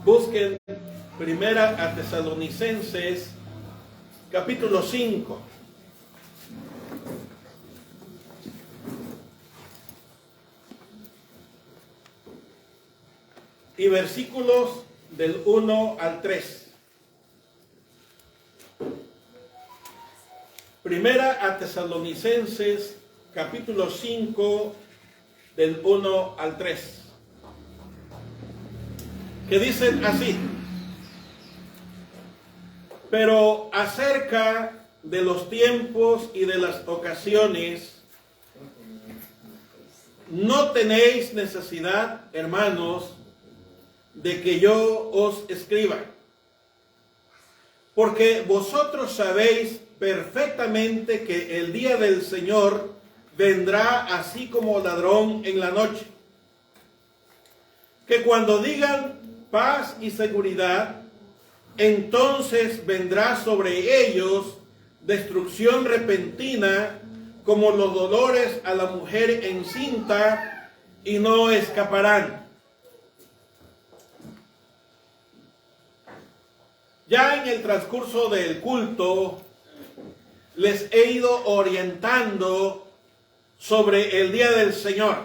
Busquen Primera a Tesalonicenses, capítulo 5. Y versículos del 1 al 3. Primera a Tesalonicenses, capítulo 5, del 1 al 3. Que dicen así: pero acerca de los tiempos y de las ocasiones, no tenéis necesidad, hermanos, de que yo os escriba, porque vosotros sabéis perfectamente que el día del Señor vendrá así como ladrón en la noche. Que cuando digan paz y seguridad, entonces vendrá sobre ellos destrucción repentina, como los dolores a la mujer encinta, y no escaparán. Ya en el transcurso del culto les he ido orientando sobre el día del Señor.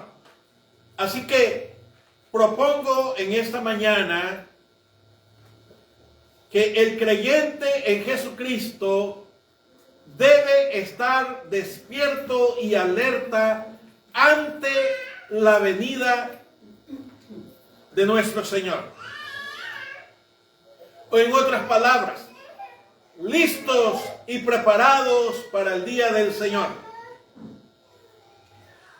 Así que propongo en esta mañana que el creyente en Jesucristo debe estar despierto y alerta ante la venida de nuestro Señor. O en otras palabras, listos y preparados para el día del Señor.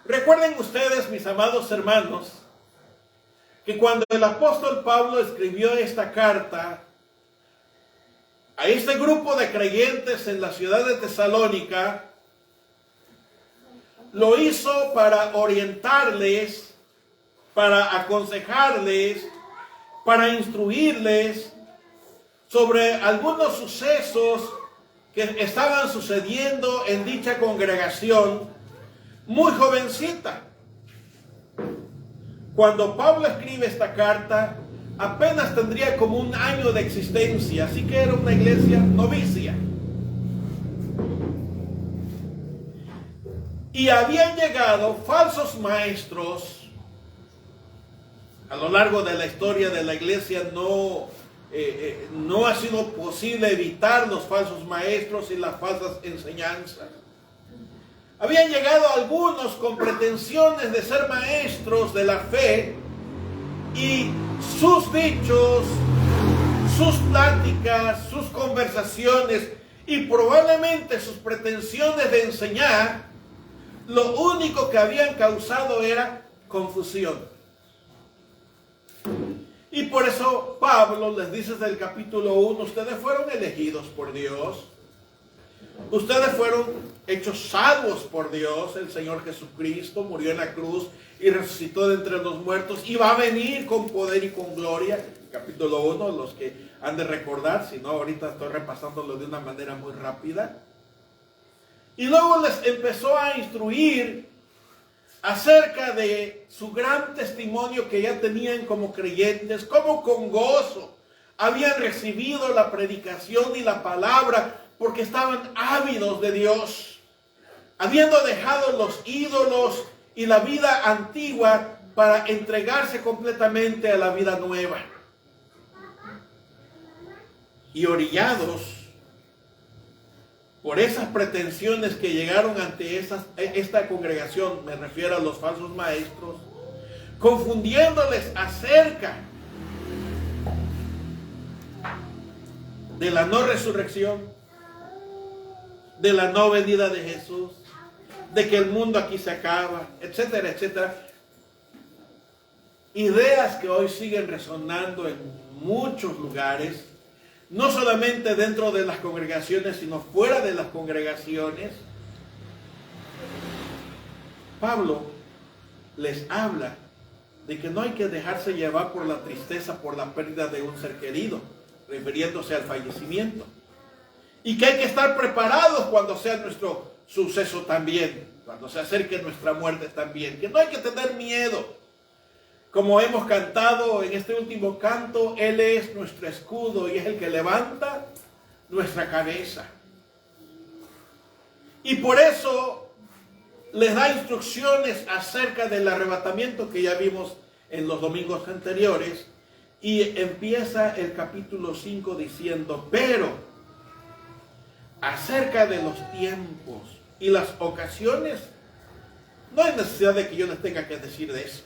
Recuerden ustedes, mis amados hermanos, que cuando el apóstol Pablo escribió esta carta a este grupo de creyentes en la ciudad de Tesalónica, lo hizo para orientarles, para aconsejarles, para instruirles sobre algunos sucesos que estaban sucediendo en dicha congregación muy jovencita. Cuando Pablo escribe esta carta, apenas tendría como 1 año de existencia, así que era una iglesia novicia. Y habían llegado falsos maestros. A lo largo de la historia de la iglesia no ha sido posible evitar los falsos maestros y las falsas enseñanzas. Habían llegado algunos con pretensiones de ser maestros de la fe, y sus dichos, sus pláticas, sus conversaciones y probablemente sus pretensiones de enseñar, lo único que habían causado era confusión. Y por eso Pablo les dice desde el capítulo 1, ustedes fueron elegidos por Dios, ustedes fueron hechos salvos por Dios. El Señor Jesucristo murió en la cruz y resucitó de entre los muertos y va a venir con poder y con gloria. Capítulo 1, los que han de recordar, si no ahorita estoy repasándolo de una manera muy rápida. Y luego les empezó a instruir acerca de su gran testimonio que ya tenían como creyentes, cómo con gozo habían recibido la predicación y la palabra, porque estaban ávidos de Dios, habiendo dejado los ídolos y la vida antigua para entregarse completamente a la vida nueva. Y orillados por esas pretensiones que llegaron ante esta congregación, me refiero a los falsos maestros, confundiéndoles acerca de la no resurrección, de la no venida de Jesús, de que el mundo aquí se acaba, etcétera, etcétera. Ideas que hoy siguen resonando en muchos lugares, no solamente dentro de las congregaciones, sino fuera de las congregaciones. Pablo les habla de que no hay que dejarse llevar por la tristeza, por la pérdida de un ser querido, refiriéndose al fallecimiento. Y que hay que estar preparados cuando sea nuestro suceso también, cuando se acerque nuestra muerte también. Que no hay que tener miedo. Como hemos cantado en este último canto, Él es nuestro escudo y es el que levanta nuestra cabeza. Y por eso les da instrucciones acerca del arrebatamiento que ya vimos en los domingos anteriores. Y empieza el capítulo 5 diciendo, pero acerca de los tiempos y las ocasiones, no hay necesidad de que yo les tenga que decir de eso.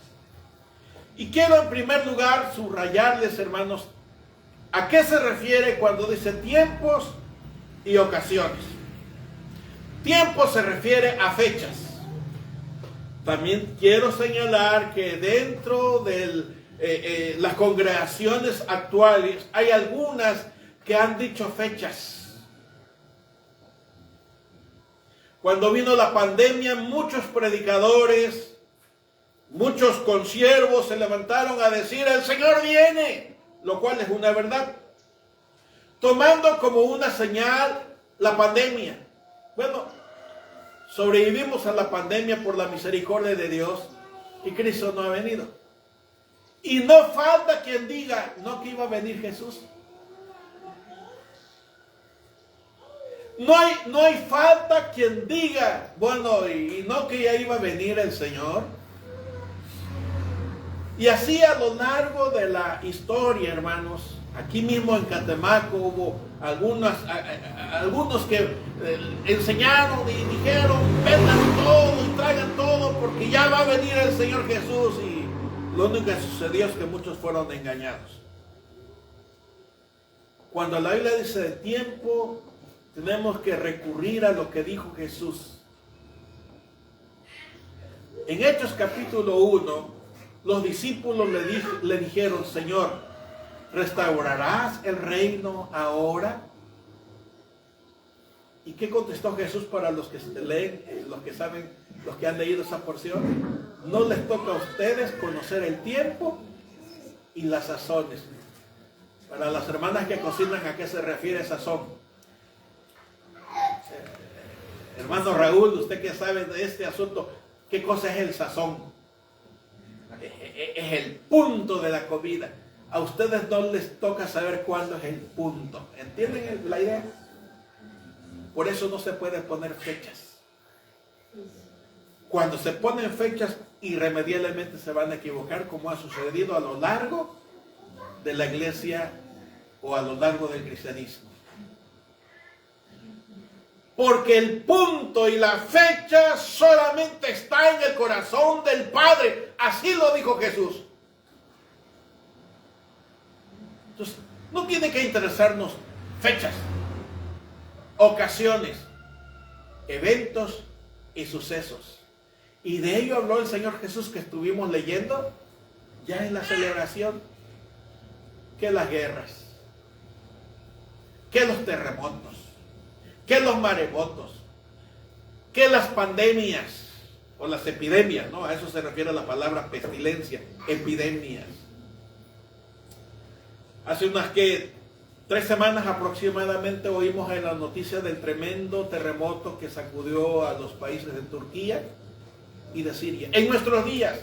Y quiero en primer lugar subrayarles, hermanos, a qué se refiere cuando dice tiempos y ocasiones. Tiempo se refiere a fechas. También quiero señalar que dentro de las congregaciones actuales hay algunas que han dicho fechas. Cuando vino la pandemia, muchos predicadores, muchos consiervos se levantaron a decir, el Señor viene, lo cual es una verdad, tomando como una señal la pandemia. Bueno, sobrevivimos a la pandemia por la misericordia de Dios y Cristo no ha venido. Y no falta quien diga, no, que iba a venir Jesús. No hay falta quien diga, bueno, y no, que ya iba a venir el Señor. Y así a lo largo de la historia, hermanos, aquí mismo en Catemaco hubo algunos que enseñaron y dijeron, vendan todo y traigan todo porque ya va a venir el Señor Jesús. Y lo único que sucedió es que muchos fueron engañados. Cuando la Biblia dice de tiempo, tenemos que recurrir a lo que dijo Jesús. En Hechos capítulo 1, los discípulos le dijeron, Señor, ¿restaurarás el reino ahora? ¿Y qué contestó Jesús para los que leen, los que saben, los que han leído esa porción? No les toca a ustedes conocer el tiempo y las sazones. Para las hermanas que cocinan, ¿a qué se refiere sazón? Hermano Raúl, usted que sabe de este asunto, ¿qué cosa es el sazón? Es el punto de la comida. A ustedes no les toca saber cuándo es el punto. ¿Entienden la idea? Por eso no se puede poner fechas. Cuando se ponen fechas, irremediablemente se van a equivocar, como ha sucedido a lo largo de la iglesia o a lo largo del cristianismo. Porque el punto y la fecha solamente está en el corazón del Padre. Así lo dijo Jesús. Entonces, no tiene que interesarnos fechas, ocasiones, eventos y sucesos. Y de ello habló el Señor Jesús que estuvimos leyendo ya en la celebración. Que las guerras, que los terremotos, que los maremotos, que las pandemias o las epidemias, ¿no? A eso se refiere la palabra pestilencia, epidemias. Hace unas 3 semanas aproximadamente oímos en las noticias del tremendo terremoto que sacudió a los países de Turquía y de Siria. En nuestros días,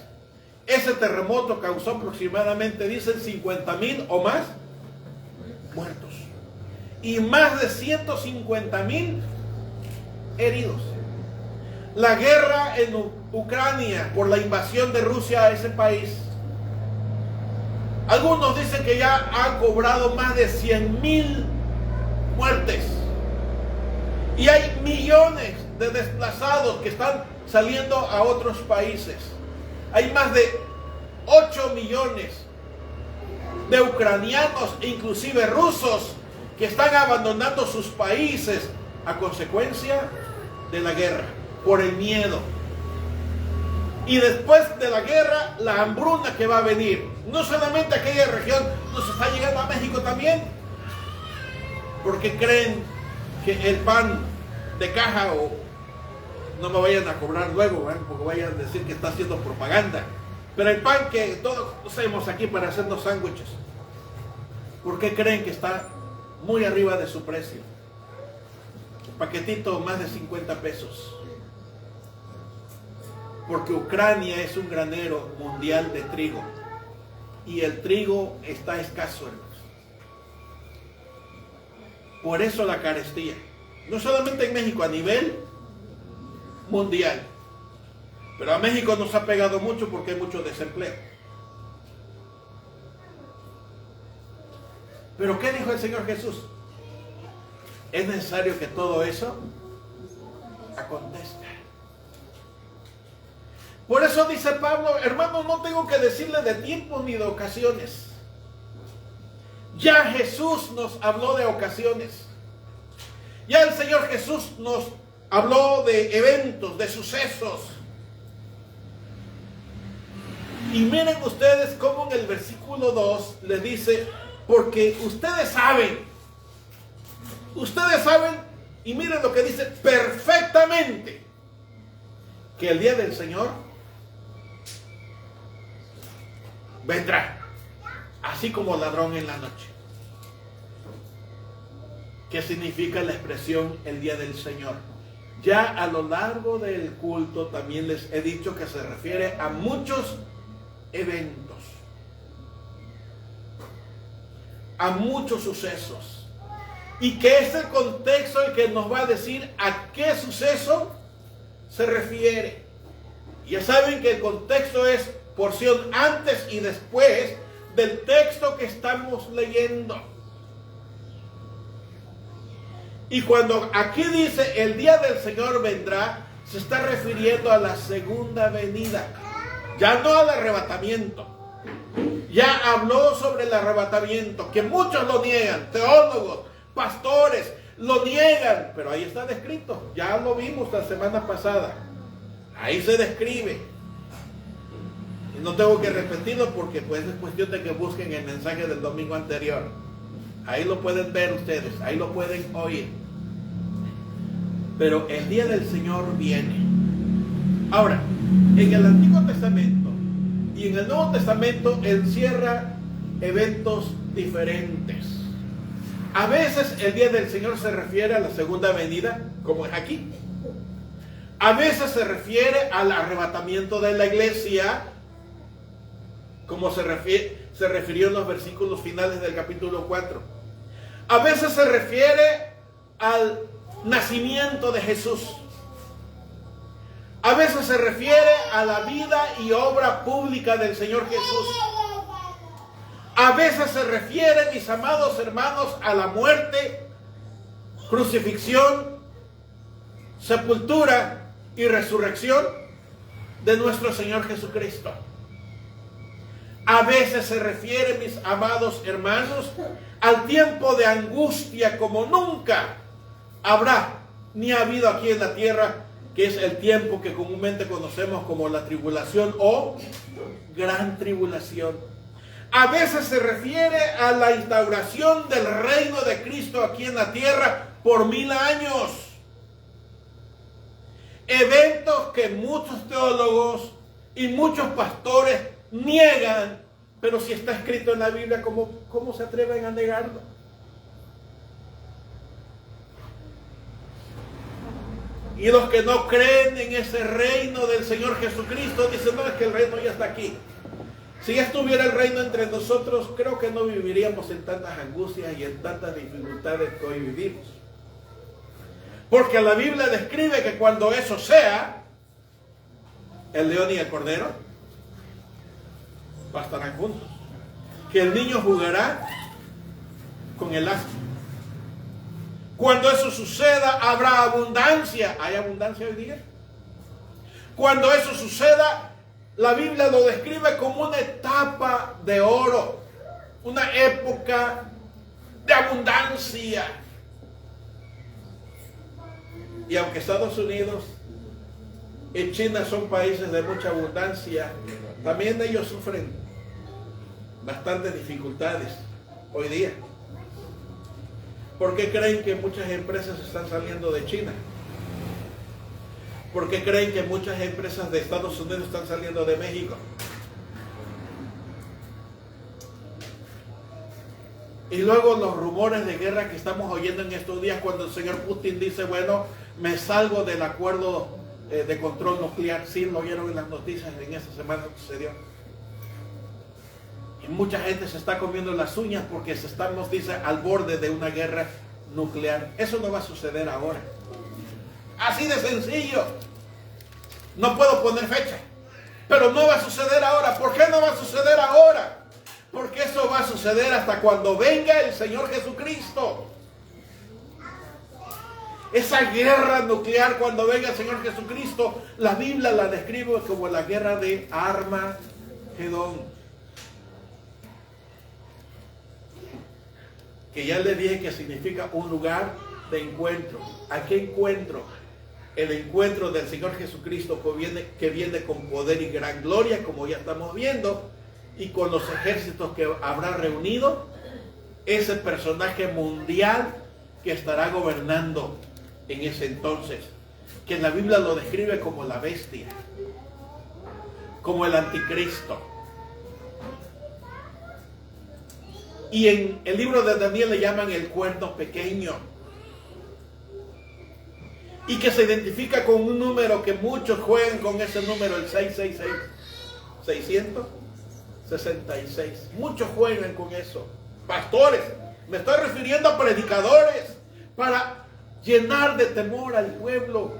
ese terremoto causó aproximadamente, dicen, 50,000 o más muertos. Y más de 150,000 heridos. La guerra en Ucrania por la invasión de Rusia a ese país. Algunos dicen que ya ha cobrado más de 100,000 muertes. Y hay millones de desplazados que están saliendo a otros países. Hay más de 8 millones de ucranianos e inclusive rusos que están abandonando sus países a consecuencia de la guerra, por el miedo. Y después de la guerra, la hambruna que va a venir. No solamente a aquella región, nos está llegando a México también. Porque creen que el pan de caja, o no me vayan a cobrar luego, porque vayan a decir que está haciendo propaganda. Pero el pan que todos usamos aquí para hacernos sándwiches, ¿por qué creen que está muy arriba de su precio? El paquetito más de 50 pesos. Porque Ucrania es un granero mundial de trigo. y el trigo está escaso, hermanos. Por eso la carestía. No solamente en México, a nivel mundial. Pero a México nos ha pegado mucho porque hay mucho desempleo. Pero ¿qué dijo el Señor Jesús? Es necesario que todo eso acontezca. Por eso dice Pablo, hermano, no tengo que decirle de tiempos ni de ocasiones. Ya Jesús nos habló de ocasiones. Ya el Señor Jesús nos habló de eventos, de sucesos. Y miren ustedes cómo en el versículo 2 les dice, porque ustedes saben, y miren lo que dice, perfectamente, que el día del Señor vendrá, así como ladrón en la noche. ¿Qué significa la expresión el día del Señor? Ya a lo largo del culto también les he dicho que se refiere a muchos eventos, a muchos sucesos, y que es el contexto el que nos va a decir a qué suceso se refiere. Ya saben que el contexto es porción antes y después del texto que estamos leyendo. Y cuando aquí dice el día del Señor vendrá, se está refiriendo a la segunda venida, ya no al arrebatamiento. Ya habló sobre el arrebatamiento, que muchos lo niegan, teólogos, pastores, lo niegan, pero ahí está descrito, ya lo vimos la semana pasada, ahí se describe. Y no tengo que repetirlo porque pues es cuestión de que busquen el mensaje del domingo anterior. Ahí lo pueden ver ustedes, ahí lo pueden oír. Pero el día del Señor viene. Ahora, en el Antiguo Testamento y en el Nuevo Testamento encierra eventos diferentes. A veces el día del Señor se refiere a la segunda venida, como es aquí. A veces se refiere al arrebatamiento de la iglesia, como se refirió en los versículos finales del capítulo 4. A veces se refiere al nacimiento de Jesús. A veces se refiere a la vida y obra pública del Señor Jesús. A veces se refiere, mis amados hermanos, a la muerte, crucifixión, sepultura y resurrección de nuestro Señor Jesucristo. A veces se refiere, mis amados hermanos, al tiempo de angustia como nunca habrá ni ha habido aquí en la tierra, que es el tiempo que comúnmente conocemos como la tribulación o gran tribulación. A veces se refiere a la instauración del reino de Cristo aquí en la tierra por 1000 años. Eventos que muchos teólogos y muchos pastores niegan, pero si está escrito en la Biblia, ¿cómo se atreven a negarlo? Y los que no creen en ese reino del Señor Jesucristo dicen, no, es que el reino ya está aquí. Si ya estuviera el reino entre nosotros, creo que no viviríamos en tantas angustias y en tantas dificultades que hoy vivimos. Porque la Biblia describe que cuando eso sea, el león y el cordero estarán juntos. Que el niño jugará con el asno. Cuando eso suceda, habrá abundancia. ¿Hay abundancia hoy día? Cuando eso suceda, la Biblia lo describe como una etapa de oro, una época de abundancia. Y aunque Estados Unidos y China son países de mucha abundancia, también ellos sufren bastantes dificultades hoy día. ¿Por qué creen que muchas empresas están saliendo de China? ¿Por qué creen que muchas empresas de Estados Unidos están saliendo de México? Y luego los rumores de guerra que estamos oyendo en estos días cuando el señor Putin dice, bueno, me salgo del acuerdo de control nuclear. Sí, lo oyeron en las noticias, en esa semana sucedió. Y mucha gente se está comiendo las uñas porque se están, nos dice, al borde de una guerra nuclear. Eso no va a suceder ahora. Así de sencillo. No puedo poner fecha, pero no va a suceder ahora. ¿Por qué no va a suceder ahora? Porque eso va a suceder hasta cuando venga el Señor Jesucristo. Esa guerra nuclear, cuando venga el Señor Jesucristo, la Biblia la describe como la guerra de Armagedón. Que ya le dije que significa un lugar de encuentro. ¿A qué encuentro? El encuentro del Señor Jesucristo que viene con poder y gran gloria, como ya estamos viendo, y con los ejércitos que habrá reunido, ese personaje mundial que estará gobernando en ese entonces, que la Biblia lo describe como la bestia, como el anticristo. Y en el libro de Daniel le llaman el cuerno pequeño, y que se identifica con un número que muchos juegan con ese número, el 666, 666. Muchos juegan con eso. Pastores, me estoy refiriendo a predicadores, para llenar de temor al pueblo,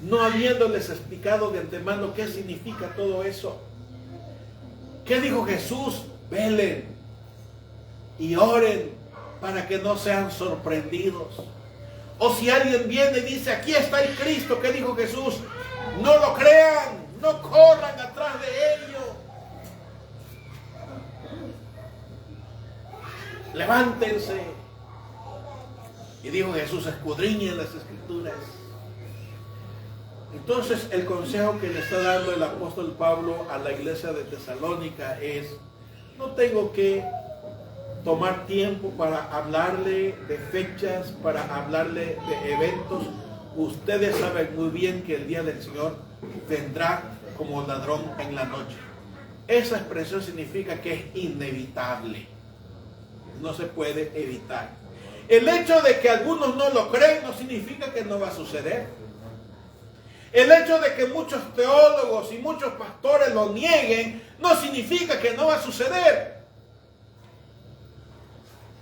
no habiéndoles explicado de antemano qué significa todo eso. ¿Qué dijo Jesús? Velen y oren para que no sean sorprendidos. O si alguien viene y dice, aquí está el Cristo, ¿qué dijo Jesús? No lo crean, no corran atrás de ello. Levántense. Y dijo Jesús, escudriñen las Escrituras. Entonces el consejo que le está dando el apóstol Pablo a la iglesia de Tesalónica es, no tengo que tomar tiempo para hablarle de fechas, para hablarle de eventos. Ustedes saben muy bien que el día del Señor vendrá como ladrón en la noche. Esa expresión significa que es inevitable. No se puede evitar. El hecho de que algunos no lo creen no significa que no va a suceder. El hecho de que muchos teólogos y muchos pastores lo nieguen no significa que no va a suceder.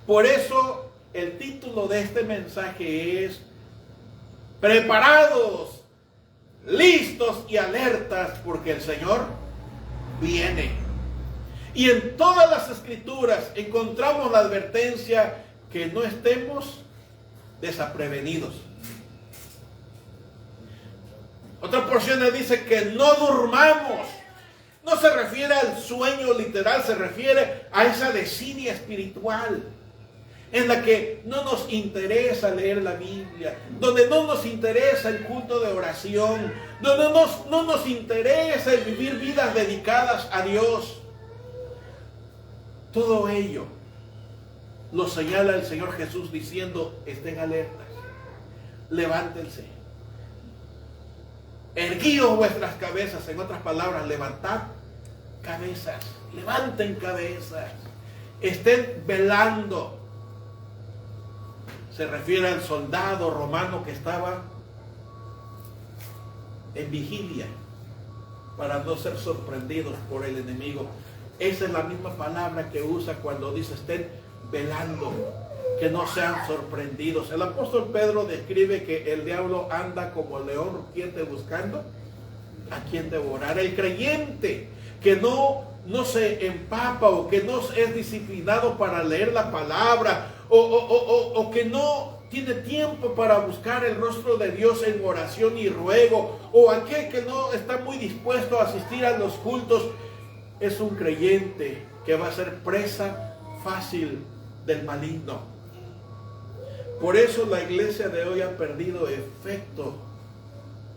Por eso el título de este mensaje es preparados, listos y alertas, porque el Señor viene. Y en todas las Escrituras encontramos la advertencia que no estemos desaprevenidos. Otra porción le dice que no durmamos. No se refiere al sueño literal, se refiere a esa desidia espiritual en la que no nos interesa leer la Biblia, donde no nos interesa el culto de oración, donde no nos interesa el vivir vidas dedicadas a Dios. Todo ello lo señala el Señor Jesús diciendo, estén alertas, levántense, erguíos vuestras cabezas, en otras palabras, levantad cabezas, levanten cabezas, estén velando. Se refiere al soldado romano que estaba en vigilia para no ser sorprendidos por el enemigo. Esa es la misma palabra que usa cuando dice estén velando, que no sean sorprendidos. El apóstol Pedro describe que el diablo anda como león rugiente buscando a quien devorar. El creyente que no se empapa o que no es disciplinado para leer la palabra o que no tiene tiempo para buscar el rostro de Dios en oración y ruego, o aquel que no está muy dispuesto a asistir a los cultos, es un creyente que va a ser presa fácil del maligno. Por eso la iglesia de hoy ha perdido efecto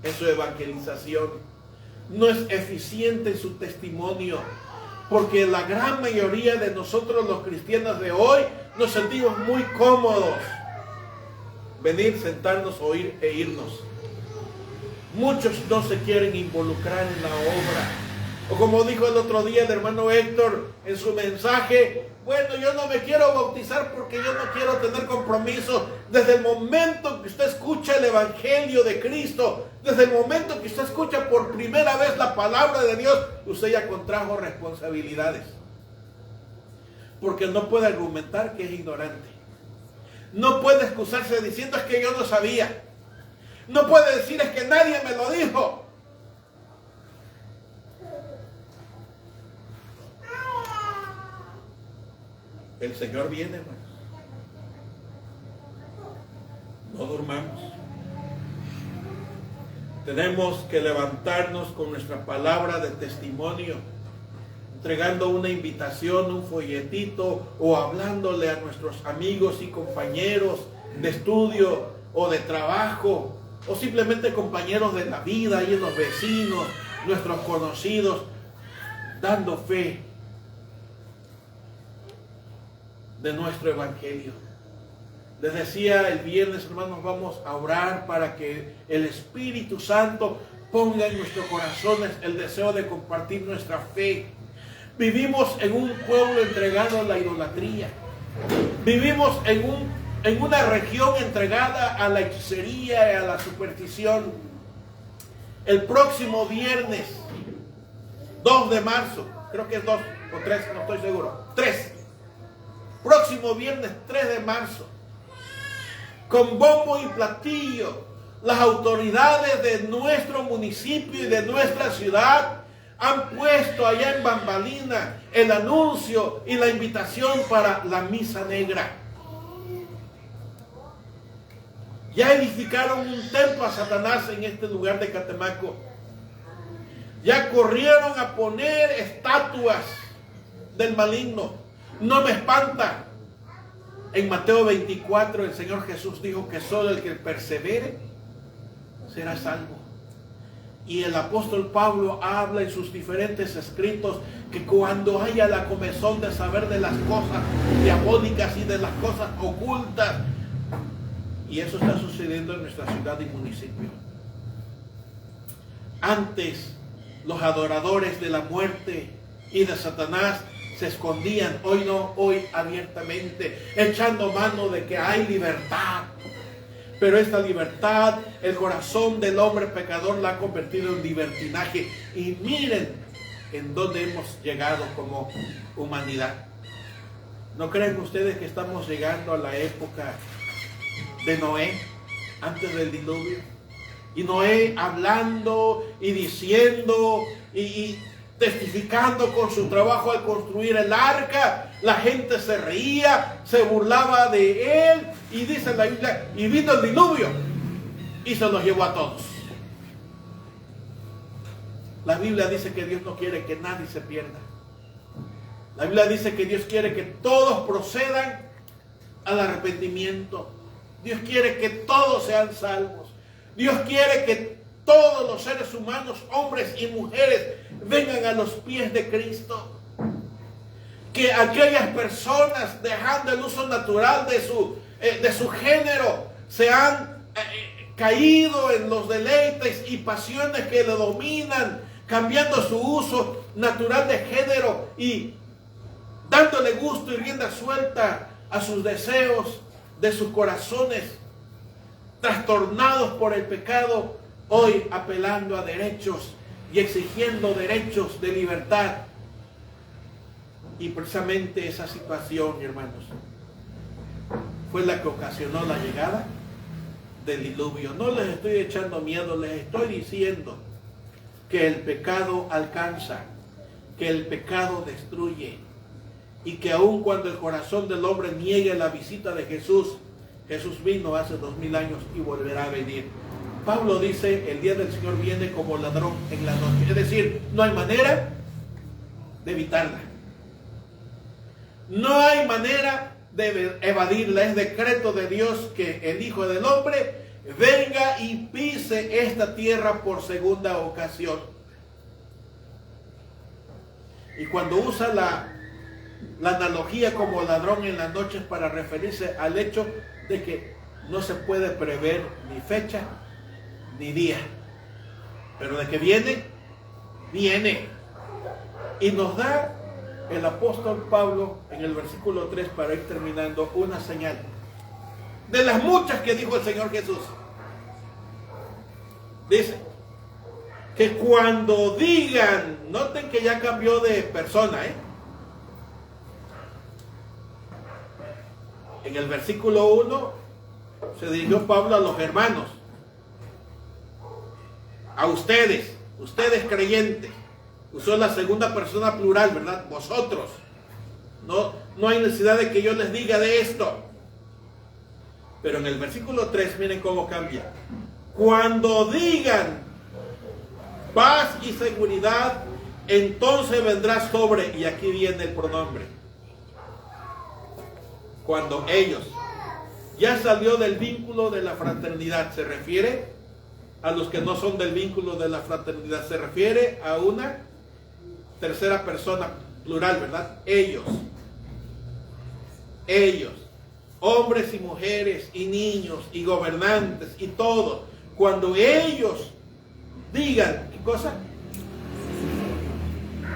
en su evangelización. No es eficiente en su testimonio, porque la gran mayoría de nosotros los cristianos de hoy nos sentimos muy cómodos venir, sentarnos, oír e irnos. Muchos no se quieren involucrar en la obra. O como dijo el otro día el hermano Héctor en su mensaje, bueno, yo no me quiero bautizar porque yo no quiero tener compromiso. Desde el momento que usted escucha el Evangelio de Cristo, desde el momento que usted escucha por primera vez la palabra de Dios, usted ya contrajo responsabilidades. porque no puede argumentar que es ignorante. No puede excusarse diciendo es que yo no sabía. No puede decir es que nadie me lo dijo. El Señor viene, hermanos. No durmamos. Tenemos que levantarnos con nuestra palabra de testimonio, entregando una invitación, un folletito, o hablándole a nuestros amigos y compañeros de estudio o de trabajo, o simplemente compañeros de la vida, y los vecinos, nuestros conocidos, dando fe de nuestro evangelio. Les decía el viernes, hermanos, vamos a orar para que el Espíritu Santo ponga en nuestros corazones el deseo de compartir nuestra fe. Vivimos en un pueblo entregado a la idolatría. Vivimos en una región entregada a la hechicería y a la superstición. El próximo viernes, 2 de marzo, creo que es 2 o 3, no estoy seguro, 3. Próximo viernes 3 de marzo, con bombo y platillo, las autoridades de nuestro municipio y de nuestra ciudad han puesto allá en bambalina el anuncio y la invitación para la misa negra. Ya edificaron un templo a Satanás en este lugar de Catemaco. Ya corrieron a poner estatuas del maligno. No me espanta. En Mateo 24 el Señor Jesús dijo que solo el que persevere será salvo. Y el apóstol Pablo habla en sus diferentes escritos que cuando haya la comezón de saber de las cosas diabólicas y de las cosas ocultas, y eso está sucediendo en nuestra ciudad y municipio. Antes los adoradores de la muerte y de Satanás se escondían, hoy no, hoy abiertamente, echando mano de que hay libertad. Pero esta libertad, el corazón del hombre pecador la ha convertido en libertinaje. Y miren en dónde hemos llegado como humanidad. ¿No creen ustedes que estamos llegando a la época de Noé, antes del diluvio? Y Noé hablando y diciendo y testificando con su trabajo al construir el arca. La gente se reía, se burlaba de él, y dice la Biblia, y vino el diluvio y se los llevó a todos. La Biblia dice que Dios no quiere que nadie se pierda. La Biblia dice que Dios quiere que todos procedan al arrepentimiento. Dios quiere que todos sean salvos. Dios quiere que todos los seres humanos, hombres y mujeres, vengan a los pies de Cristo. Que aquellas personas, dejando el uso natural de su género, se han caído en los deleites y pasiones que le dominan, cambiando su uso natural de género y dándole gusto y rienda suelta a sus deseos de sus corazones, trastornados por el pecado, hoy apelando a derechos y exigiendo derechos de libertad. Y precisamente esa situación, hermanos, fue la que ocasionó la llegada del diluvio. No les estoy echando miedo, les estoy diciendo que el pecado alcanza, que el pecado destruye, y que aun cuando el corazón del hombre niegue la visita de Jesús, Jesús vino hace 2000 años y volverá a venir. Pablo dice, el día del Señor viene como ladrón en la noche. Es decir, no hay manera de evitarla. No hay manera de evadirla. Es decreto de Dios que el Hijo del Hombre venga y pise esta tierra por segunda ocasión. Y cuando usa la analogía como ladrón en las noches para referirse al hecho de que no se puede prever ni fecha ni día, pero de que viene, viene. Y nos da el apóstol Pablo en el versículo 3, para ir terminando, una señal de las muchas que dijo el Señor Jesús. Dice que cuando digan, noten que ya cambió de persona, En el versículo 1 se dirigió Pablo a los hermanos, a ustedes creyentes. Usó la segunda persona plural, ¿verdad? Vosotros. No hay necesidad de que yo les diga de esto. Pero en el versículo 3, miren cómo cambia. Cuando digan paz y seguridad, entonces vendrá sobre, y aquí viene el pronombre. Cuando ellos, ya salió del vínculo de la fraternidad, se refiere a los que no son del vínculo de la fraternidad, se refiere a una tercera persona plural, ¿verdad? Ellos, hombres y mujeres y niños y gobernantes y todos, cuando ellos digan, ¿qué cosa?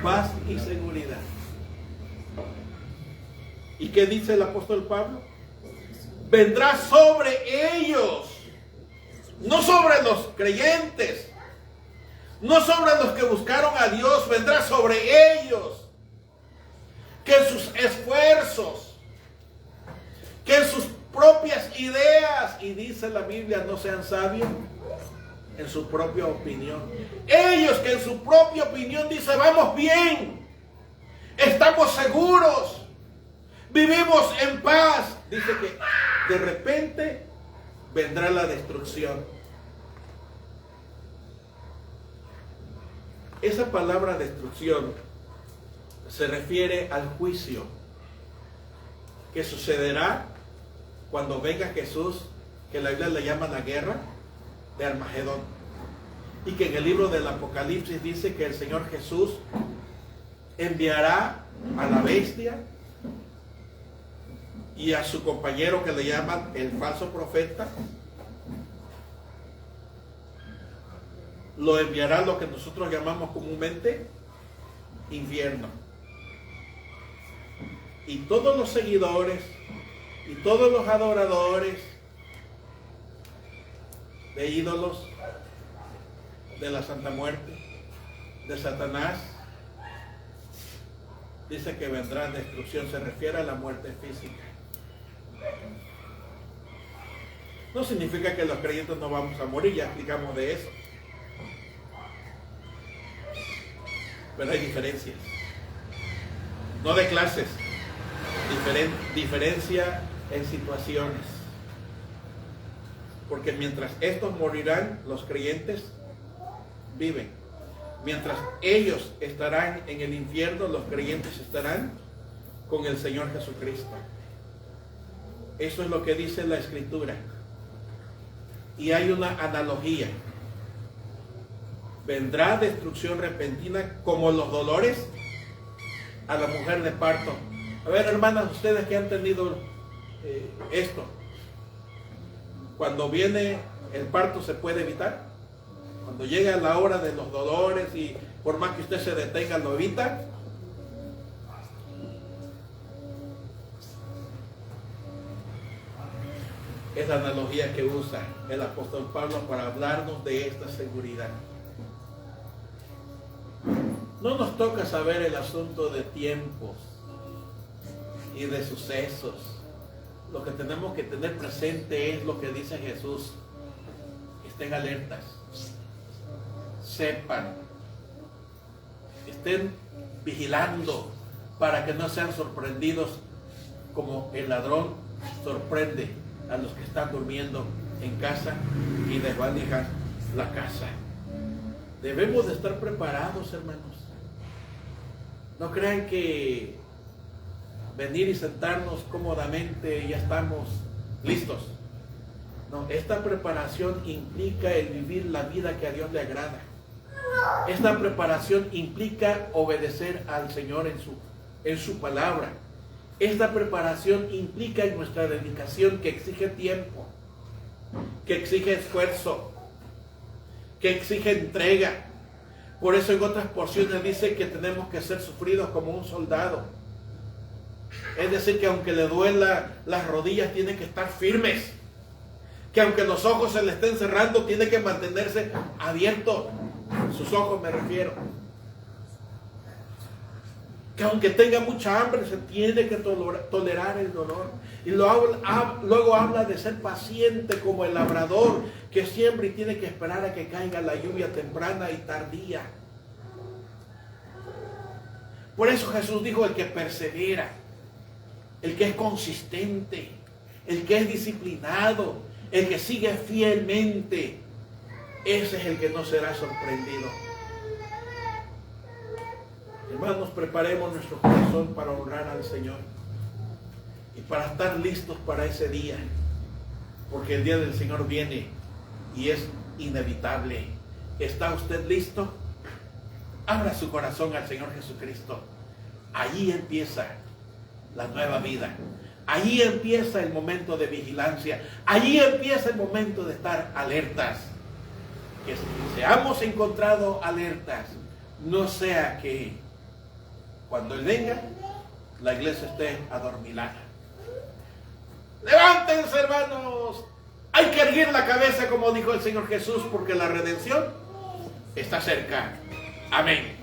Paz y seguridad. ¿Y qué dice el apóstol Pablo? Vendrá sobre ellos, no sobre los creyentes, no sobre los que buscaron a Dios, vendrá sobre ellos. Que sus esfuerzos, que sus propias ideas, y dice la Biblia, no sean sabios en su propia opinión. Ellos que en su propia opinión dicen, vamos bien, estamos seguros, vivimos en paz. Dice que de repente vendrá la destrucción. Esa palabra destrucción se refiere al juicio que sucederá cuando venga Jesús, que la Biblia le llama la guerra de Armagedón, y que en el libro del Apocalipsis dice que el Señor Jesús enviará a la bestia y a su compañero que le llaman el falso profeta, lo enviará a lo que nosotros llamamos comúnmente infierno. Y todos los seguidores y todos los adoradores de ídolos, de la Santa Muerte, de Satanás, dice que vendrá destrucción. Se refiere a la muerte física. No significa que los creyentes no vamos a morir, ya explicamos de eso. Pero hay diferencias. No de clases. Diferencia en situaciones. Porque mientras estos morirán, los creyentes viven. Mientras ellos estarán en el infierno, los creyentes estarán con el Señor Jesucristo. Eso es lo que dice la Escritura. Y hay una analogía. Vendrá destrucción repentina como los dolores a la mujer de parto. A ver, hermanas, ustedes que han tenido esto, cuando viene el parto, ¿se puede evitar? Cuando llega la hora de los dolores y por más que usted se detenga, ¿lo evita? Es la analogía que usa el apóstol Pablo para hablarnos de esta seguridad. No nos toca saber el asunto de tiempos y de sucesos. Lo que tenemos que tener presente es lo que dice Jesús. Estén alertas, sepan, estén vigilando para que no sean sorprendidos como el ladrón sorprende a los que están durmiendo en casa y desvalijan la casa. Debemos de estar preparados, hermanos. No crean que venir y sentarnos cómodamente ya estamos listos. No, esta preparación implica el vivir la vida que a Dios le agrada. Esta preparación implica obedecer al Señor en su palabra. Esta preparación implica en nuestra dedicación, que exige tiempo, que exige esfuerzo, que exige entrega. Por eso en otras porciones dice que tenemos que ser sufridos como un soldado. Es decir, que aunque le duela las rodillas, tiene que estar firmes. Que aunque los ojos se le estén cerrando, tiene que mantenerse abiertos. Sus ojos me refiero. que aunque tenga mucha hambre se tiene que tolerar el dolor. Y luego habla de ser paciente como el labrador que siembra y tiene que esperar a que caiga la lluvia temprana y tardía. Por eso Jesús dijo: el que persevera, el que es consistente, el que es disciplinado, el que sigue fielmente, ese es el que no será sorprendido. Hermanos, preparemos nuestro corazón para honrar al Señor y para estar listos para ese día, porque el día del Señor viene y es inevitable. ¿Está usted listo? Abra su corazón al Señor Jesucristo. Allí empieza la nueva vida. Allí empieza el momento de vigilancia. Allí empieza el momento de estar alertas. Que seamos encontrados alertas. No sea que cuando Él venga, la iglesia esté adormilada. Levántense, hermanos. Hay que erguir la cabeza, como dijo el Señor Jesús, porque la redención está cerca. Amén.